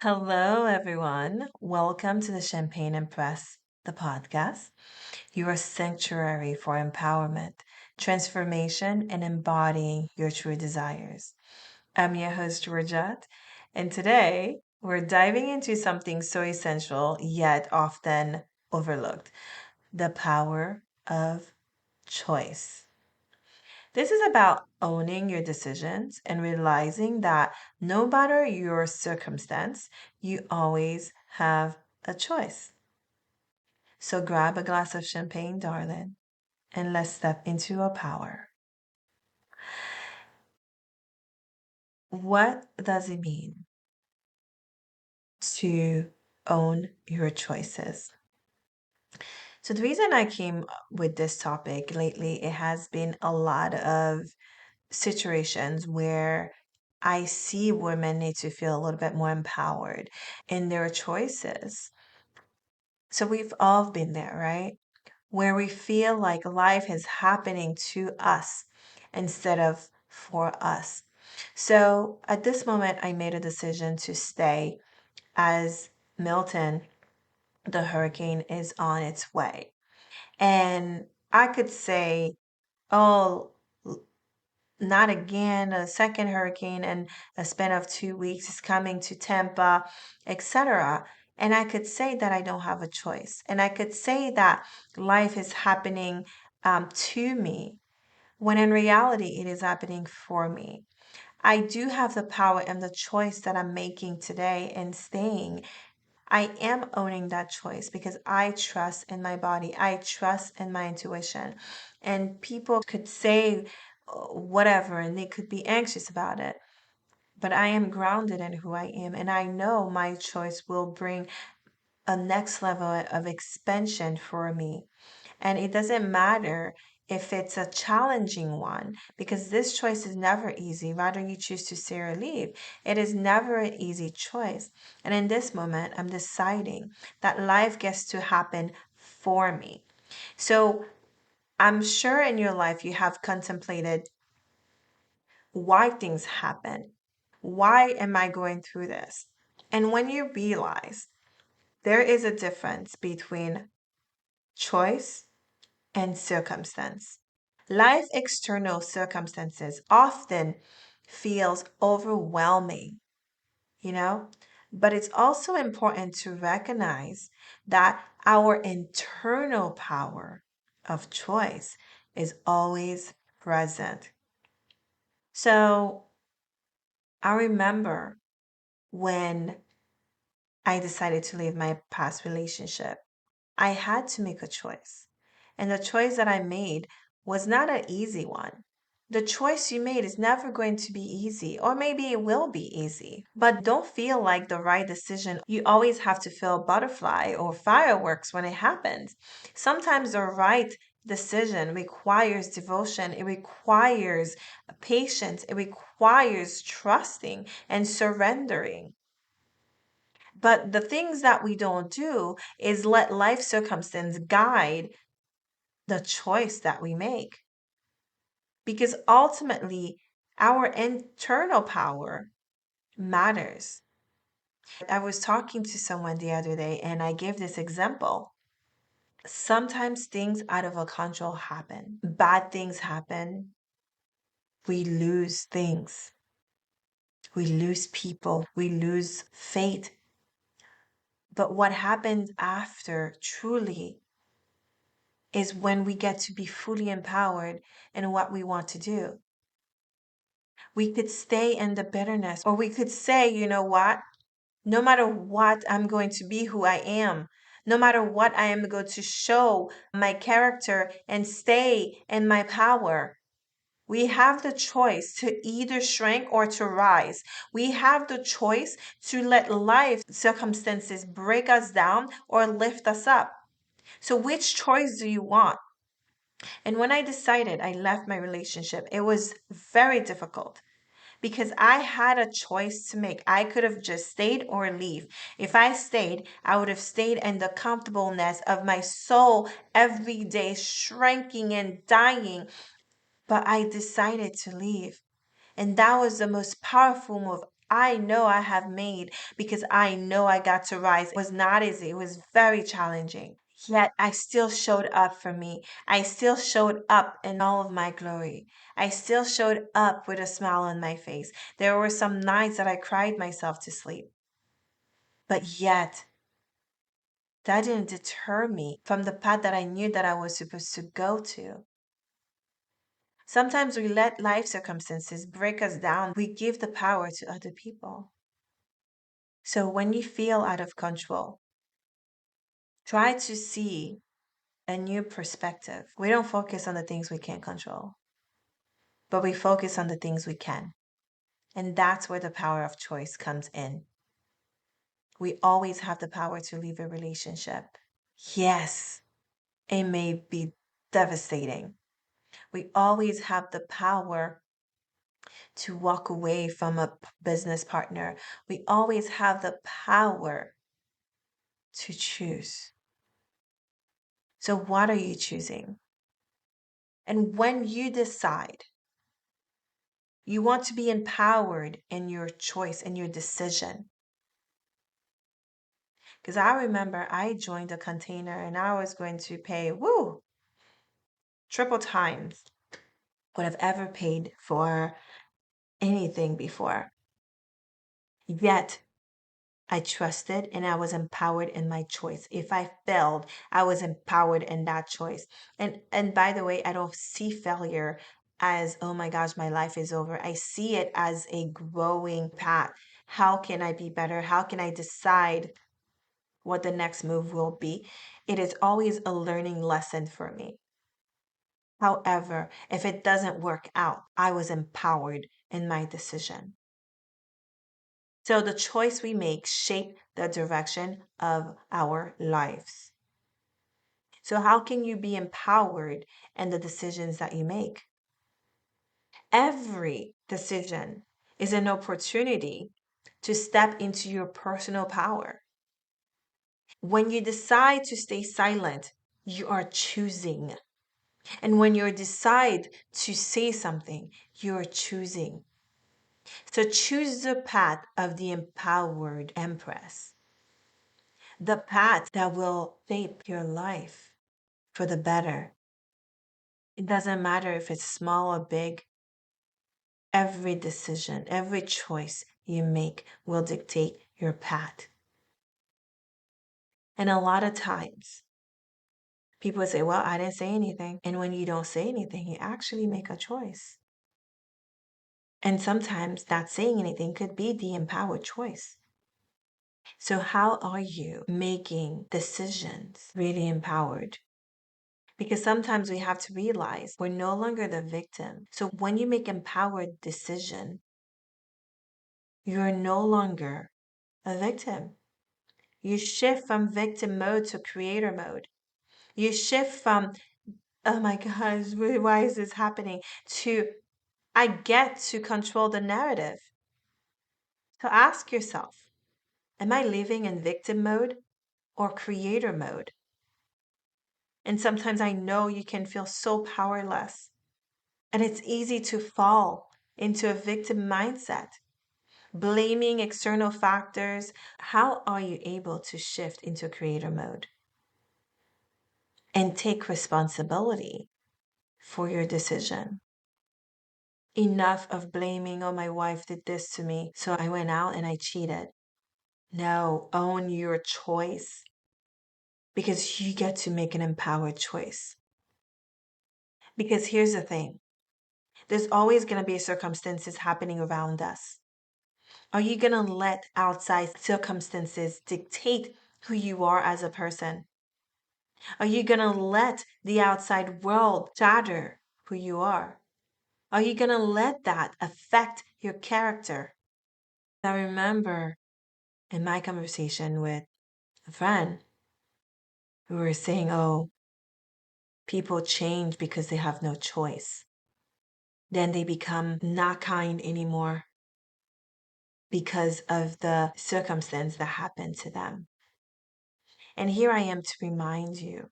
Hello, everyone. Welcome to the Champagne Empress, the podcast, your sanctuary for empowerment, transformation, and embodying your true desires. I'm your host, Georgette, and today we're diving into something so essential yet often overlooked: the power of choice. This is about owning your decisions and realizing that no matter your circumstance, you always have a choice. So grab a glass of champagne, darling, and let's step into our power. What does it mean to own your choices? So the reason I came with this topic lately, it has been a lot of situations where I see women need to feel a little bit more empowered in their choices. So we've all been there, right? Where we feel like life is happening to us instead of for us. So at this moment, I made a decision to stay as Milton, the hurricane, is on its way. And I could say, oh, not again, a second hurricane in a span of 2 weeks is coming to Tampa, etc. And I could say that I don't have a choice. And I could say that life is happening to me, when in reality, it is happening for me. I do have the power and the choice that I'm making today and staying. I am owning that choice because I trust in my body. I trust in my intuition. And people could say whatever and they could be anxious about it. But I am grounded in who I am. And I know my choice will bring a next level of expansion for me. And it doesn't matter if it's a challenging one, because this choice is never easy, whether you choose to stay or leave. It is never an easy choice. And in this moment, I'm deciding that life gets to happen for me. So I'm sure in your life you have contemplated why things happen. Why am I going through this? And when you realize there is a difference between choice and circumstance. Life external circumstances often feels overwhelming, you know? But it's also important to recognize that our internal power of choice is always present. So I remember when I decided to leave my past relationship, I had to make a choice. And the choice that I made was not an easy one. The choice you made is never going to be easy, or maybe it will be easy, but don't feel like the right decision. You always have to feel butterfly or fireworks when it happens. Sometimes the right decision requires devotion, it requires patience, it requires trusting and surrendering. But the things that we don't do is let life circumstance guide the choice that we make. Because ultimately, our internal power matters. I was talking to someone the other day and I gave this example. Sometimes things out of our control happen, bad things happen, we lose things, we lose people, we lose faith. But what happens after truly is when we get to be fully empowered in what we want to do. We could stay in the bitterness, or we could say, you know what? No matter what, I'm going to be who I am. No matter what, I am going to show my character and stay in my power. We have the choice to either shrink or to rise. We have the choice to let life circumstances break us down or lift us up. So, which choice do you want? And when I decided I left my relationship, it was very difficult because I had a choice to make. I could have just stayed or leave. If I stayed, I would have stayed in the comfortableness of my soul every day, shrinking and dying. But I decided to leave. And that was the most powerful move I know I have made because I know I got to rise. It was not easy, it was very challenging. Yet I still showed up for me. I still showed up in all of my glory. I still showed up with a smile on my face. There were some nights that I cried myself to sleep. But yet, that didn't deter me from the path that I knew that I was supposed to go to. Sometimes we let life circumstances break us down. We give the power to other people. So when you feel out of control, try to see a new perspective. We don't focus on the things we can't control, but we focus on the things we can. And that's where the power of choice comes in. We always have the power to leave a relationship. Yes, it may be devastating. We always have the power to walk away from a business partner. We always have the power to choose. So, what are you choosing? And when you decide you want to be empowered in your choice and your decision, because I remember I joined a container and I was going to pay, triple times what I've ever paid for anything before. Yet I trusted and I was empowered in my choice. If I failed, I was empowered in that choice. And by the way, I don't see failure as, oh my gosh, my life is over. I see it as a growing path. How can I be better? How can I decide what the next move will be? It is always a learning lesson for me. However, if it doesn't work out, I was empowered in my decision. So the choice we make shape the direction of our lives. So how can you be empowered in the decisions that you make? Every decision is an opportunity to step into your personal power. When you decide to stay silent, you are choosing. And when you decide to say something, you're choosing. So choose the path of the empowered empress, the path that will shape your life for the better. It doesn't matter if it's small or big. Every decision, every choice you make will dictate your path. And a lot of times, people say, well, I didn't say anything. And when you don't say anything, you actually make a choice. And sometimes not saying anything could be the empowered choice. So, how are you making decisions really empowered? Because sometimes we have to realize we're no longer the victim. So, when you make empowered decision, you're no longer a victim. You shift from victim mode to creator mode. You shift from, oh my gosh, why is this happening? To, I get to control the narrative. So ask yourself, am I living in victim mode or creator mode? And sometimes I know you can feel so powerless. And it's easy to fall into a victim mindset, blaming external factors. How are you able to shift into creator mode and take responsibility for your decision? Enough of blaming, oh, my wife did this to me, so I went out and I cheated. No, own your choice because you get to make an empowered choice. Because here's the thing, there's always going to be circumstances happening around us. Are you going to let outside circumstances dictate who you are as a person? Are you going to let the outside world shatter who you are? Are you going to let that affect your character? I remember in my conversation with a friend, we were saying, oh, people change because they have no choice. Then they become not kind anymore because of the circumstance that happened to them. And here I am to remind you,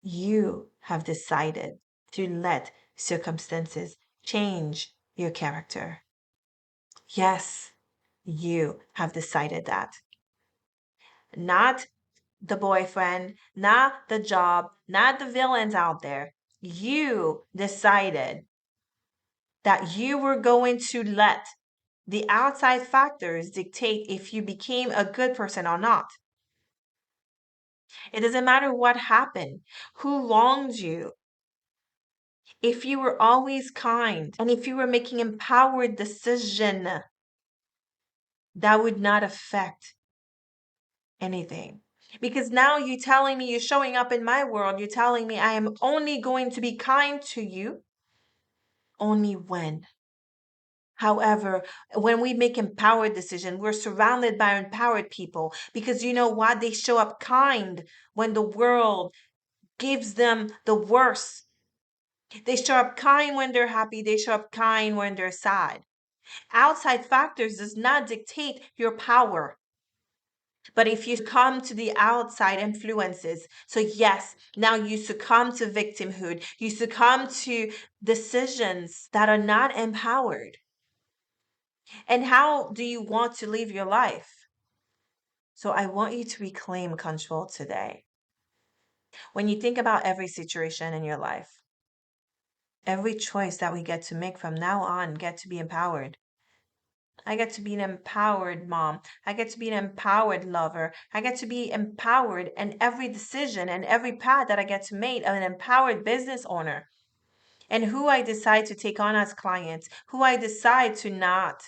you have decided to let circumstances change your character. Yes, You have decided that. Not the boyfriend, not the job, not the villains out there. You decided that you were going to let the outside factors dictate if you became a good person or not. It doesn't matter what happened, who wronged you. If you were always kind and if you were making empowered decision, that would not affect anything. Because now you're telling me, you're showing up in my world, you're telling me I am only going to be kind to you only when. However, when we make empowered decisions, we're surrounded by empowered people because you know what? They show up kind when the world gives them the worst. They show up kind when they're happy. They show up kind when they're sad. Outside factors does not dictate your power. But if you succumb to the outside influences, so yes, now you succumb to victimhood, you succumb to decisions that are not empowered. And how do you want to live your life? So I want you to reclaim control today. When you think about every situation in your life, every choice that we get to make from now on get to be empowered. I get to be an empowered mom. I get to be an empowered lover. I get to be empowered in every decision and every path that I get to make. I'm an empowered business owner. And who I decide to take on as clients, who I decide to not,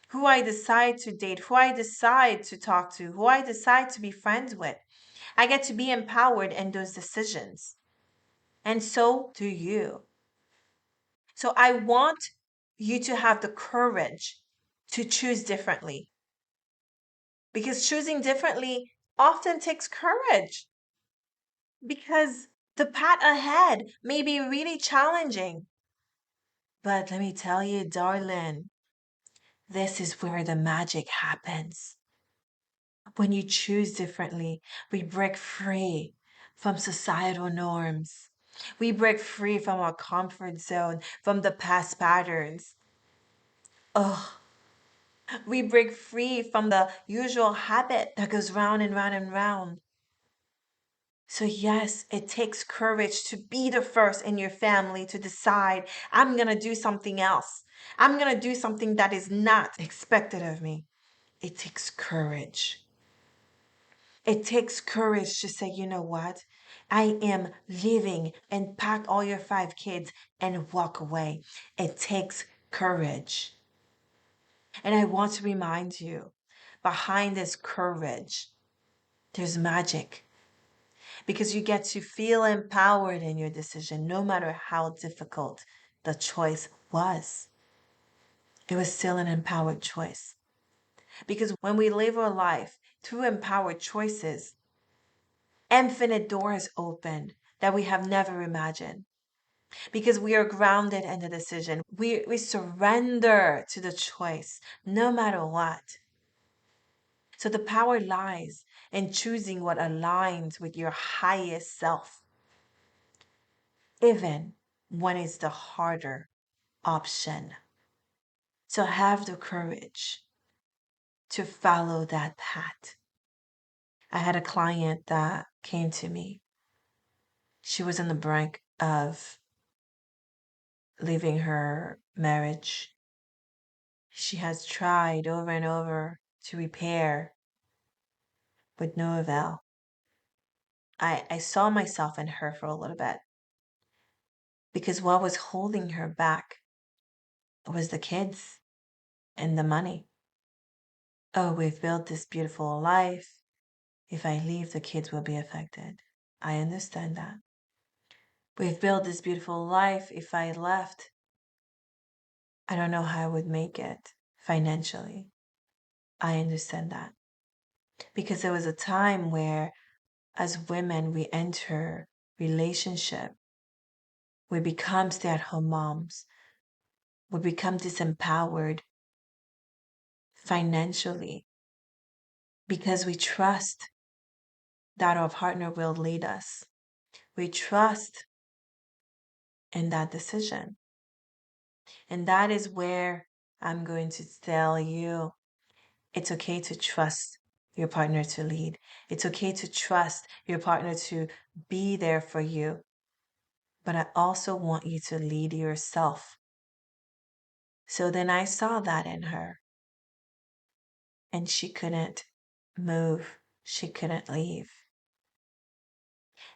who I decide to date, who I decide to talk to, who I decide to be friends with. I get to be empowered in those decisions. And so do you. So I want you to have the courage to choose differently. Because choosing differently often takes courage. Because the path ahead may be really challenging. But let me tell you, darling, this is where the magic happens. When you choose differently, we break free from societal norms. We break free from our comfort zone, from the past patterns. Oh, we break free from the usual habit that goes round and round and round. So, yes, it takes courage to be the first in your family to decide, I'm going to do something else. I'm going to do something that is not expected of me. It takes courage. It takes courage to say, you know what? I am leaving and pack all your 5 kids and walk away. It takes courage. And I want to remind you, behind this courage, there's magic. Because you get to feel empowered in your decision, no matter how difficult the choice was. It was still an empowered choice. Because when we live our life through empowered choices, infinite doors open that we have never imagined. Because we are grounded in the decision. We surrender to the choice, no matter what. So the power lies in choosing what aligns with your highest self, even when it's the harder option. So have the courage to follow that path. I had a client that came to me. She was on the brink of leaving her marriage. She has tried over and over to repair with no avail. I saw myself in her for a little bit because what was holding her back was the kids and the money. Oh, we've built this beautiful life. If I leave, the kids will be affected. I understand that. We've built this beautiful life. If I left, I don't know how I would make it financially. I understand that. Because there was a time where, as women, we enter relationship. We become stay-at-home moms. We become disempowered financially because we trust that our partner will lead us. We trust in that decision. And that is where I'm going to tell you It's okay to trust your partner to lead. It's okay to trust your partner to be there for you. But I also want you to lead yourself. So then I saw that in her, and she couldn't move. She couldn't leave.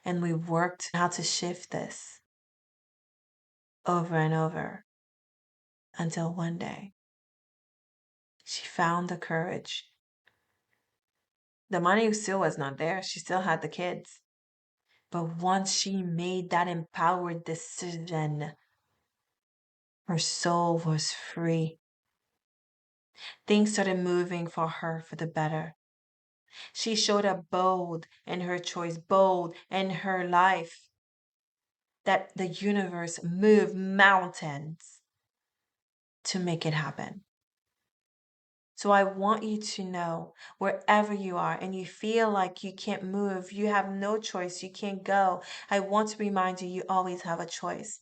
And we worked how to shift this over and over until one day she found the courage. The money still was not there. She still had the kids. But once she made that empowered decision, her soul was free. Things started moving for her for the better. She showed up bold in her choice, bold in her life, that the universe moved mountains to make it happen. So I want you to know, wherever you are and you feel like you can't move, you have no choice, you can't go, I want to remind you, you always have a choice.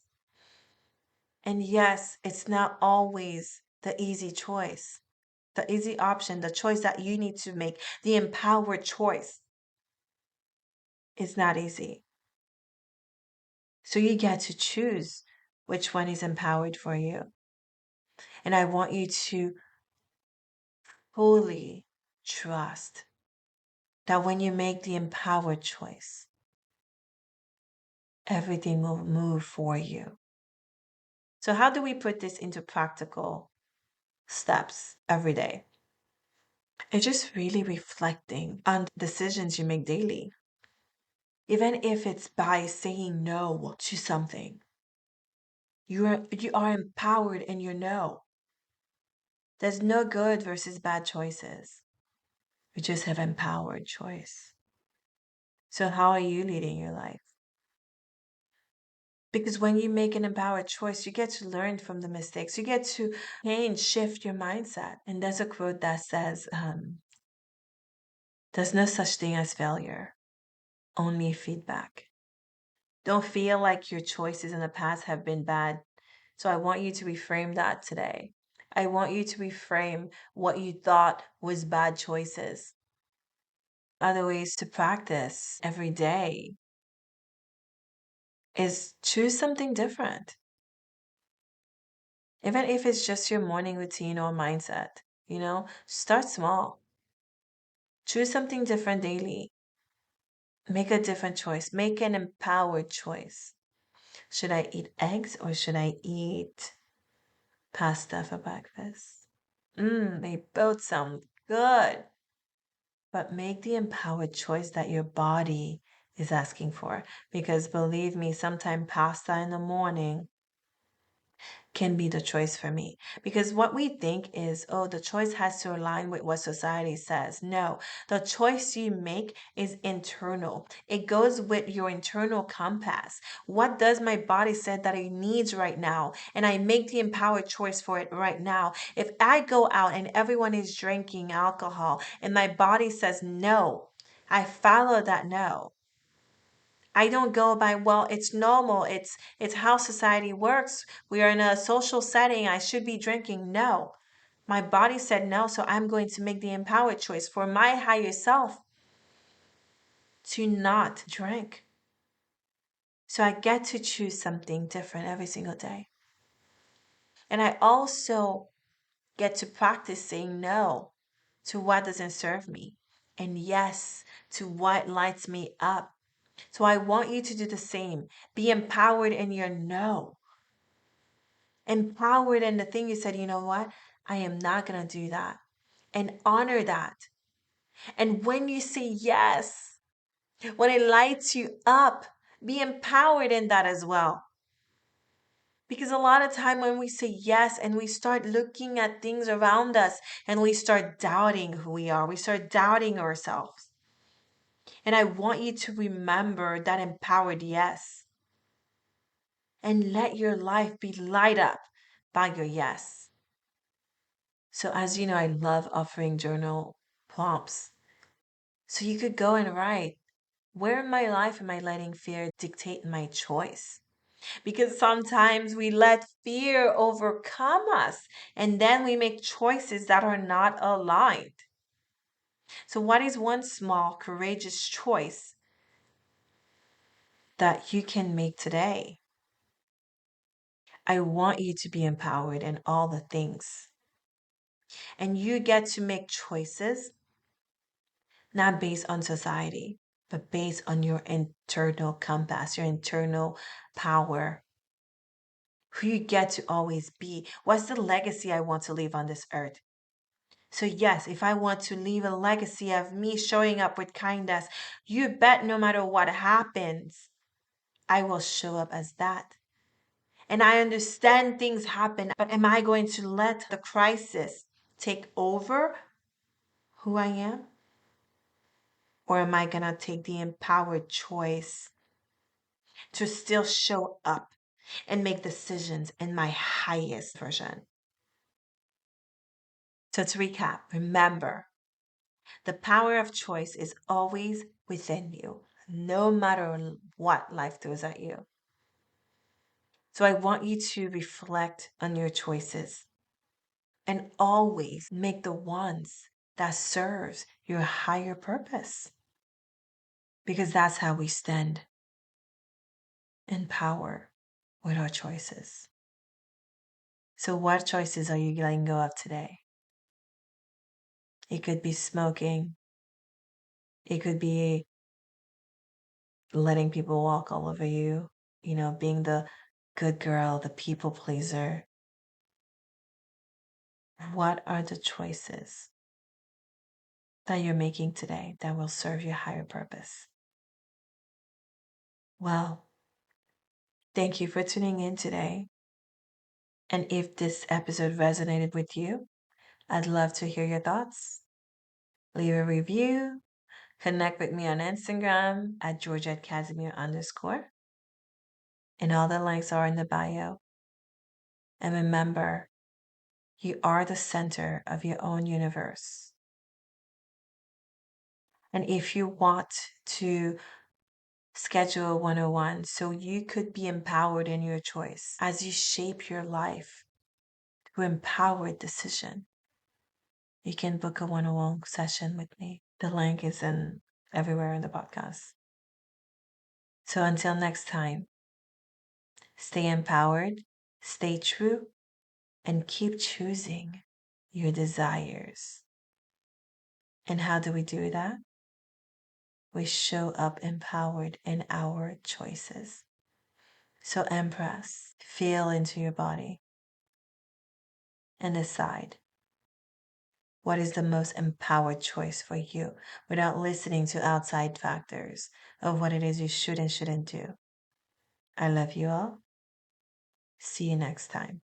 And yes, it's not always the easy choice, the easy option, the choice that you need to make, the empowered choice is not easy. So you get to choose which one is empowered for you. And I want you to fully trust that when you make the empowered choice, everything will move for you. So, how do we put this into practical steps every day? It's just really reflecting on decisions you make daily. Even if it's by saying no to something, you are empowered in your no. There's no good versus bad choices. We just have empowered choice. So how are you leading your life? Because when you make an empowered choice, you get to learn from the mistakes. You get to change, shift your mindset. And there's a quote that says, there's no such thing as failure, only feedback. Don't feel like your choices in the past have been bad. So I want you to reframe that today. I want you to reframe what you thought was bad choices. Other ways to practice every day is choose something different. Even if it's just your morning routine or mindset, start small. Choose something different daily. Make a different choice. Make an empowered choice. Should I eat eggs or should I eat pasta for breakfast? They both sound good. But make the empowered choice that your body is asking for. Because believe me, sometimes pasta in the morning can be the choice for me. Because what we think is, oh, the choice has to align with what society says. No, the choice you make is internal. It goes with your internal compass. What does my body say that it needs right now? And I make the empowered choice for it right now. If I go out and everyone is drinking alcohol and my body says no, I follow that no. I don't go by, well, it's normal. It's how society works. We are in a social setting. I should be drinking. No. My body said no, so I'm going to make the empowered choice for my higher self to not drink. So I get to choose something different every single day. And I also get to practice saying no to what doesn't serve me and yes to what lights me up. So I want you to do the same. Be empowered in your no. Empowered in the thing you said, you know what? I am not going to do that. And honor that. And when you say yes, when it lights you up, be empowered in that as well. Because a lot of time when we say yes and we start looking at things around us and we start doubting who we are, we start doubting ourselves. And I want you to remember that empowered yes. And let your life be light up by your yes. So as you know, I love offering journal prompts. So you could go and write, where in my life am I letting fear dictate my choice? Because sometimes we let fear overcome us and then we make choices that are not aligned. So, what is one small, courageous choice that you can make today? I want you to be empowered in all the things. And you get to make choices not based on society, but based on your internal compass, your internal power, who you get to always be. What's the legacy I want to leave on this earth? So, yes, if I want to leave a legacy of me showing up with kindness, you bet no matter what happens, I will show up as that. And I understand things happen, but am I going to let the crisis take over who I am? Or am I going to take the empowered choice to still show up and make decisions in my highest version? So, to recap, remember the power of choice is always within you, no matter what life throws at you. So, I want you to reflect on your choices and always make the ones that serves your higher purpose, because that's how we stand in power, with our choices. So what choices are you letting go of today? It could be smoking. It could be letting people walk all over you, being the good girl, the people pleaser. What are the choices that you're making today that will serve your higher purpose? Well, thank you for tuning in today. And if this episode resonated with you, I'd love to hear your thoughts. Leave a review. Connect with me on Instagram at Georgette Casimir _ and all the links are in the bio. And remember, you are the center of your own universe. And if you want to schedule a 101 so you could be empowered in your choice as you shape your life through empowered decision, you can book a 101 session with me. The link is in everywhere in the podcast. So until next time, stay empowered, stay true, and keep choosing your desires. And how do we do that? We show up empowered in our choices. So, Empress, feel into your body and decide what is the most empowered choice for you without listening to outside factors of what it is you should and shouldn't do. I love you all. See you next time.